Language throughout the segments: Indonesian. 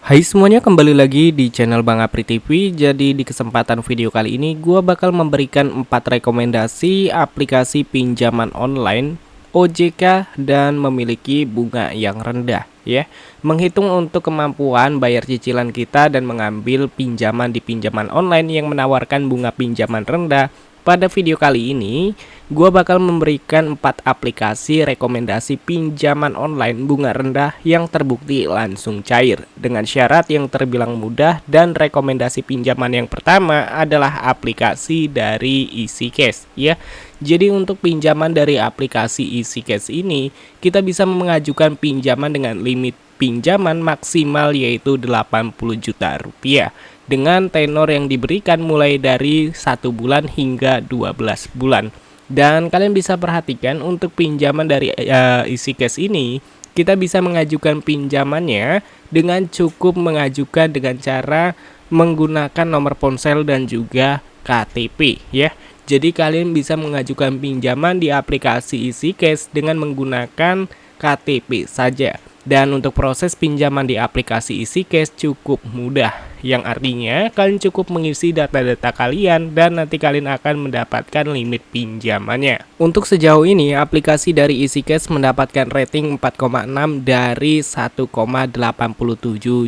Hai semuanya, kembali lagi di channel Bang Apri TV. Jadi di kesempatan video kali ini gua bakal memberikan 4 rekomendasi aplikasi pinjaman online OJK dan memiliki bunga yang rendah ya. Menghitung untuk kemampuan bayar cicilan kita dan mengambil pinjaman di pinjaman online yang menawarkan bunga pinjaman rendah. Pada video kali ini, gua bakal memberikan 4 aplikasi rekomendasi pinjaman online bunga rendah yang terbukti langsung cair dengan syarat yang terbilang mudah. Dan rekomendasi pinjaman yang pertama adalah aplikasi dari EasyCash ya. Jadi untuk pinjaman dari aplikasi EasyCash ini, kita bisa mengajukan pinjaman dengan limit pinjaman maksimal yaitu 80 juta rupiah dengan tenor yang diberikan mulai dari 1 bulan hingga 12 bulan. Dan kalian bisa perhatikan untuk pinjaman dari EasyCash ini, kita bisa mengajukan pinjamannya dengan cukup mengajukan dengan cara menggunakan nomor ponsel dan juga KTP ya. Jadi kalian bisa mengajukan pinjaman di aplikasi EasyCash dengan menggunakan KTP saja. Dan untuk proses pinjaman di aplikasi EasyCash cukup mudah, yang artinya kalian cukup mengisi data-data kalian dan nanti kalian akan mendapatkan limit pinjamannya. Untuk sejauh ini aplikasi dari EasyCash mendapatkan rating 4,6 dari 1,87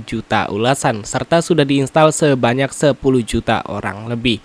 juta ulasan serta sudah diinstal sebanyak 10 juta orang lebih.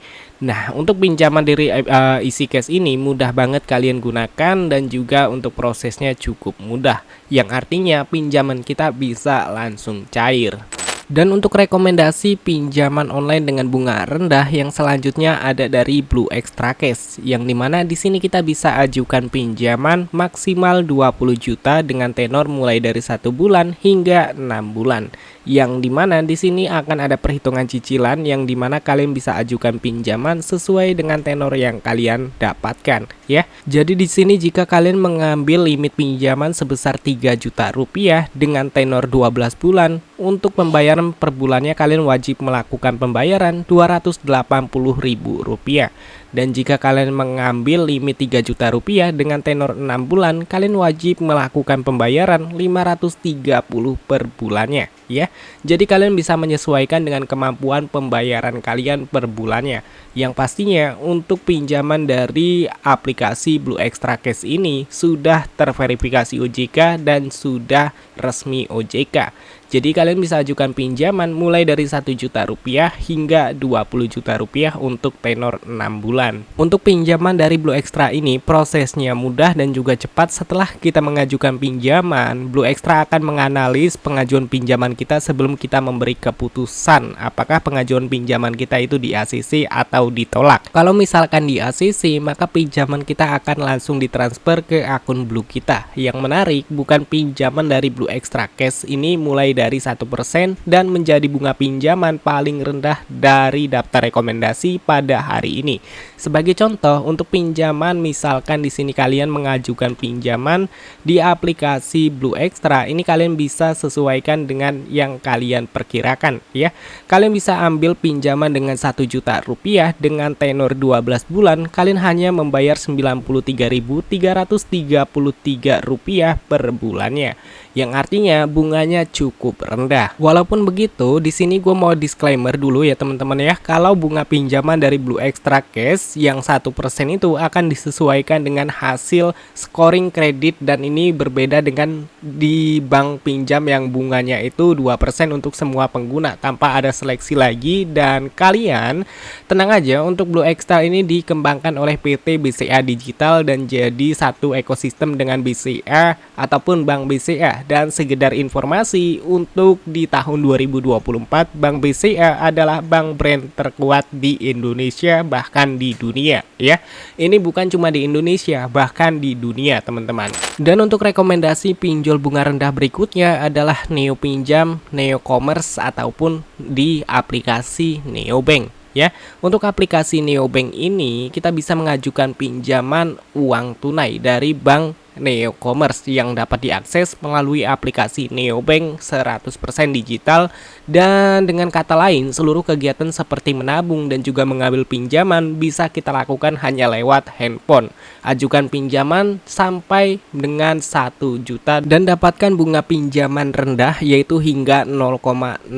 Nah, untuk pinjaman dari EasyCash ini mudah banget kalian gunakan dan juga untuk prosesnya cukup mudah, yang artinya pinjaman kita bisa langsung cair. Dan untuk rekomendasi pinjaman online dengan bunga rendah yang selanjutnya ada dari Blue Extra Cash, yang dimana di sini kita bisa ajukan pinjaman maksimal 20 juta dengan tenor mulai dari 1 bulan hingga 6 bulan. Yang dimana di sini akan ada perhitungan cicilan yang dimana kalian bisa ajukan pinjaman sesuai dengan tenor yang kalian dapatkan ya. Jadi di sini jika kalian mengambil limit pinjaman sebesar 3 juta rupiah dengan tenor 12 bulan, untuk pembayaran per bulannya kalian wajib melakukan pembayaran Rp280.000. Dan jika kalian mengambil limit 3 juta rupiah dengan tenor 6 bulan, kalian wajib melakukan pembayaran 530 per bulannya ya. Jadi kalian bisa menyesuaikan dengan kemampuan pembayaran kalian per bulannya. Yang pastinya untuk pinjaman dari aplikasi Blue Extra Cash ini sudah terverifikasi OJK dan sudah resmi OJK. Jadi kalian bisa ajukan pinjaman mulai dari 1 juta rupiah hingga 20 juta rupiah untuk tenor 6 bulan. Untuk pinjaman dari Blue Extra ini prosesnya mudah dan juga cepat. Setelah kita mengajukan pinjaman, Blue Extra akan menganalisis pengajuan pinjaman kita sebelum kita memberi keputusan apakah pengajuan pinjaman kita itu di ACC atau ditolak. Kalau misalkan di ACC, maka pinjaman kita akan langsung ditransfer ke akun Blue kita. Yang menarik, bukan pinjaman dari Blue Extra Cash ini mulai dari 1% dan menjadi bunga pinjaman paling rendah dari daftar rekomendasi pada hari ini. Sebagai contoh, untuk pinjaman misalkan di sini kalian mengajukan pinjaman di aplikasi Blue Extra, ini kalian bisa sesuaikan dengan yang kalian perkirakan ya. Kalian bisa ambil pinjaman dengan 1 juta rupiah dengan tenor 12 bulan, kalian hanya membayar Rp93.333 per bulannya. Yang artinya bunganya cukup rendah. Walaupun begitu, di sini gue mau disclaimer dulu ya teman-teman ya. Kalau bunga pinjaman dari Blue Extra Cash yang 1% itu akan disesuaikan dengan hasil scoring kredit, dan ini berbeda dengan di bank pinjam yang bunganya itu 2% untuk semua pengguna tanpa ada seleksi lagi. Dan kalian tenang aja, untuk Blue Extra ini dikembangkan oleh PT BCA Digital dan jadi satu ekosistem dengan BCA ataupun Bank BCA. Dan segedar informasi, untuk di tahun 2024 Bank BCA adalah bank brand terkuat di Indonesia bahkan di dunia ya. Ini bukan cuma di Indonesia, bahkan di dunia teman-teman. Dan untuk rekomendasi pinjol bunga rendah berikutnya adalah Neo Pinjam, Neo Commerce ataupun di aplikasi Neobank ya. Untuk aplikasi Neobank ini kita bisa mengajukan pinjaman uang tunai dari bank Neo-commerce yang dapat diakses melalui aplikasi Neobank 100% digital. Dan dengan kata lain, seluruh kegiatan seperti menabung dan juga mengambil pinjaman bisa kita lakukan hanya lewat handphone. Ajukan pinjaman sampai dengan 1 juta dan dapatkan bunga pinjaman rendah yaitu hingga 0,6%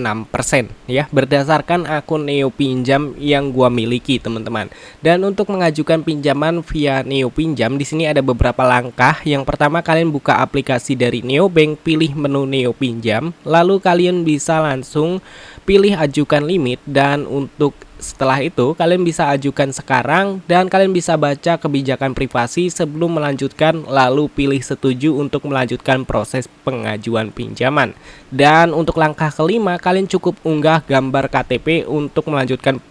ya, berdasarkan akun Neo Pinjam yang gua miliki, teman-teman. Dan untuk mengajukan pinjaman via Neo Pinjam di sini ada beberapa langkah. Yang pertama, kalian buka aplikasi dari Neobank, pilih menu Neo Pinjam, lalu kalian bisa langsung pilih ajukan limit. Dan untuk setelah itu kalian bisa ajukan sekarang dan kalian bisa baca kebijakan privasi sebelum melanjutkan, lalu pilih setuju untuk melanjutkan proses pengajuan pinjaman. Dan untuk langkah kelima, kalian cukup unggah gambar KTP untuk melanjutkan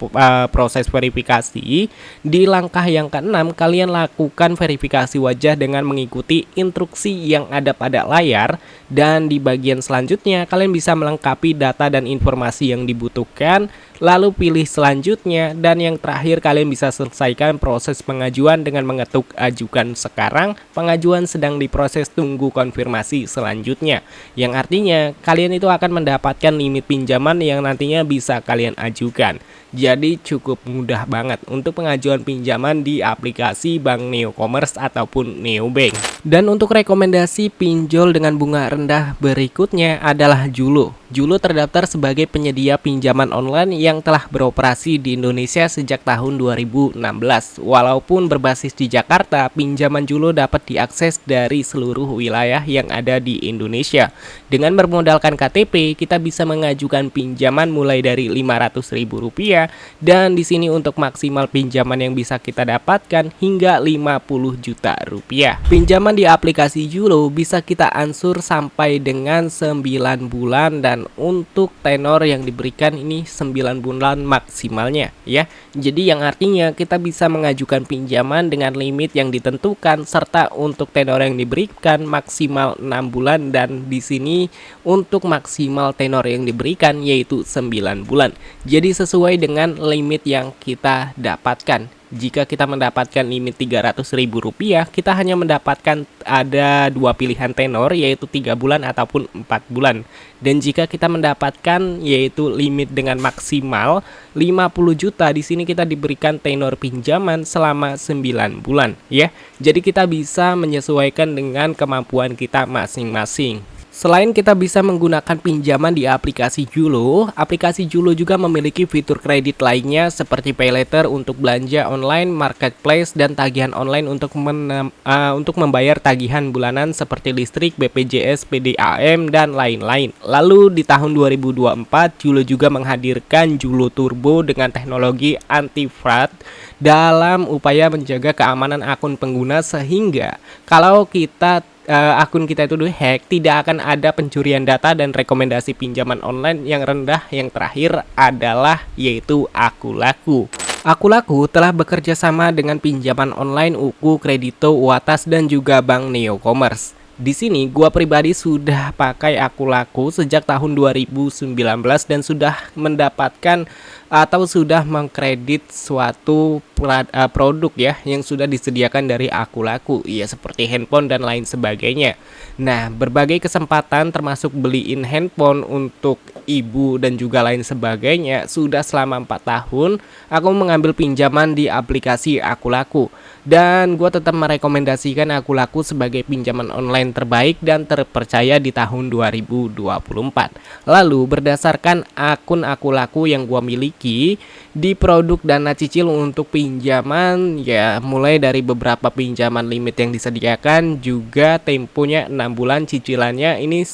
proses verifikasi. Di langkah yang keenam, kalian lakukan verifikasi wajah dengan mengikuti instruksi yang ada pada layar. Dan di bagian selanjutnya kalian bisa melengkapi data dan informasi yang dibutuhkan, lalu pilih selanjutnya. Dan yang terakhir, kalian bisa selesaikan proses pengajuan dengan mengetuk ajukan sekarang, pengajuan sedang diproses, tunggu konfirmasi selanjutnya, yang artinya kalian itu akan mendapatkan limit pinjaman yang nantinya bisa kalian ajukan. Jadi cukup mudah banget untuk pengajuan pinjaman di aplikasi Bank Neo Commerce ataupun Neobank. Dan untuk rekomendasi pinjol dengan bunga rendah berikutnya adalah Julo. Julo terdaftar sebagai penyedia pinjaman online yang telah beroperasi di Indonesia sejak tahun 2016. Walaupun berbasis di Jakarta, pinjaman Julo dapat diakses dari seluruh wilayah yang ada di Indonesia. Dengan bermodalkan KTP, kita bisa mengajukan pinjaman mulai dari Rp500.000, dan di sini untuk maksimal pinjaman yang bisa kita dapatkan hingga Rp50 juta. Pinjaman di aplikasi Julo bisa kita ansur sampai dengan 9 bulan, dan untuk tenor yang diberikan ini 9 bulan maksimalnya ya. Jadi yang artinya kita bisa mengajukan pinjaman dengan limit yang ditentukan, serta untuk tenor yang diberikan maksimal 6 bulan, dan di sini untuk maksimal tenor yang diberikan yaitu 9 bulan. Jadi sesuai dengan limit yang kita dapatkan. Jika kita mendapatkan limit Rp300.000, kita hanya mendapatkan ada dua pilihan tenor, yaitu 3 bulan ataupun 4 bulan. Dan jika kita mendapatkan yaitu limit dengan maksimal 50 juta, di sini kita diberikan tenor pinjaman selama 9 bulan ya. Jadi kita bisa menyesuaikan dengan kemampuan kita masing-masing. Selain kita bisa menggunakan pinjaman di aplikasi Julo, aplikasi Julo juga memiliki fitur kredit lainnya seperti pay later untuk belanja online, marketplace, dan tagihan online untuk membayar tagihan bulanan seperti listrik, BPJS, PDAM, dan lain-lain. Lalu di tahun 2024, Julo juga menghadirkan Julo Turbo dengan teknologi anti-fraud dalam upaya menjaga keamanan akun pengguna, sehingga kalau akun kita itu dihack, tidak akan ada pencurian data dan rekomendasi pinjaman online yang rendah. Yang terakhir adalah yaitu Akulaku. Akulaku telah bekerja sama dengan pinjaman online Uku, Kredito, Uatas, dan juga Bank Neo Commerce. Di sini gua pribadi sudah pakai Akulaku sejak tahun 2019 dan sudah mendapatkan atau sudah mengkredit suatu produk ya yang sudah disediakan dari Akulaku, ya seperti handphone dan lain sebagainya. Nah, berbagai kesempatan termasuk beliin handphone untuk ibu dan juga lain sebagainya, sudah selama 4 tahun aku mengambil pinjaman di aplikasi Akulaku. Dan gue tetap merekomendasikan Akulaku sebagai pinjaman online terbaik dan terpercaya di tahun 2024. Lalu berdasarkan akun Akulaku yang gue miliki, di produk dana cicil untuk pinjaman ya mulai dari beberapa pinjaman limit yang disediakan, juga temponya 6 bulan, cicilannya ini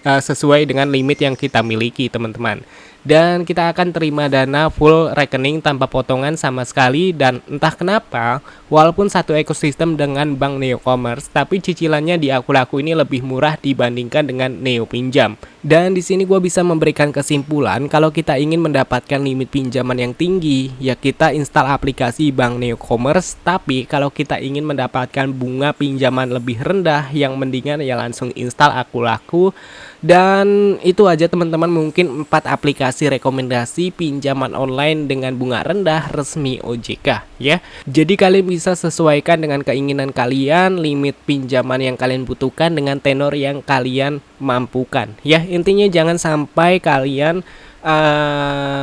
sesuai dengan limit yang kita miliki, teman-teman. Dan kita akan terima dana full rekening tanpa potongan sama sekali. Dan entah kenapa, walaupun satu ekosistem dengan Bank Neo Commerce, tapi cicilannya di Akulaku ini lebih murah dibandingkan dengan Neo Pinjam. Dan di sini gue bisa memberikan kesimpulan, kalau kita ingin mendapatkan limit pinjaman yang tinggi, ya kita install aplikasi Bank Neo Commerce. Tapi kalau kita ingin mendapatkan bunga pinjaman lebih rendah, yang mendingan ya langsung install Akulaku. Dan itu aja teman-teman, mungkin 4 aplikasi rekomendasi pinjaman online dengan bunga rendah resmi OJK ya. Jadi kalian bisa sesuaikan dengan keinginan kalian, limit pinjaman yang kalian butuhkan dengan tenor yang kalian mampukan ya. Intinya jangan sampai kalian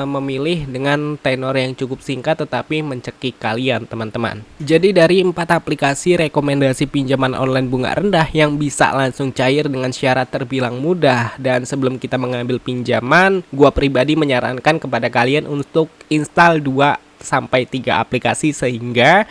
memilih dengan tenor yang cukup singkat tetapi mencekik kalian teman-teman. Jadi dari 4 aplikasi rekomendasi pinjaman online bunga rendah yang bisa langsung cair dengan syarat terbilang mudah, dan sebelum kita mengambil pinjaman, gua pribadi menyarankan kepada kalian untuk install 2 sampai 3 aplikasi sehingga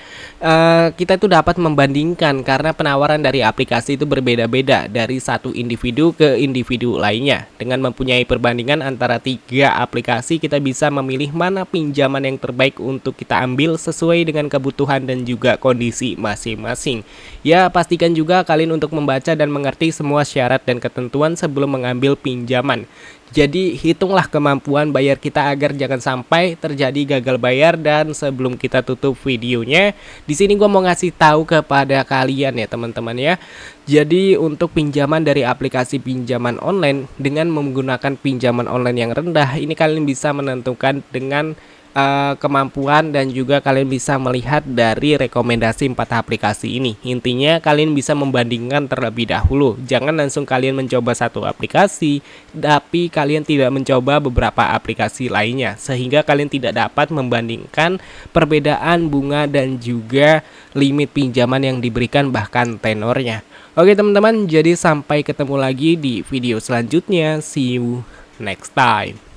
kita itu dapat membandingkan, karena penawaran dari aplikasi itu berbeda-beda dari satu individu ke individu lainnya. Dengan mempunyai perbandingan antara 3 aplikasi, kita bisa memilih mana pinjaman yang terbaik untuk kita ambil sesuai dengan kebutuhan dan juga kondisi masing-masing. Ya, pastikan juga kalian untuk membaca dan mengerti semua syarat dan ketentuan sebelum mengambil pinjaman. Jadi hitunglah kemampuan bayar kita agar jangan sampai terjadi gagal bayar. Dan sebelum kita tutup videonya, di sini gua mau ngasih tahu kepada kalian ya teman-teman ya. Jadi untuk pinjaman dari aplikasi pinjaman online dengan menggunakan pinjaman online yang rendah, ini kalian bisa menentukan dengan kemampuan, dan juga kalian bisa melihat dari rekomendasi 4 aplikasi ini. Intinya kalian bisa membandingkan terlebih dahulu. Jangan langsung kalian mencoba satu aplikasi tapi kalian tidak mencoba beberapa aplikasi lainnya, sehingga kalian tidak dapat membandingkan perbedaan bunga dan juga limit pinjaman yang diberikan, bahkan tenornya. Oke teman-teman, jadi sampai ketemu lagi di video selanjutnya. See you next time.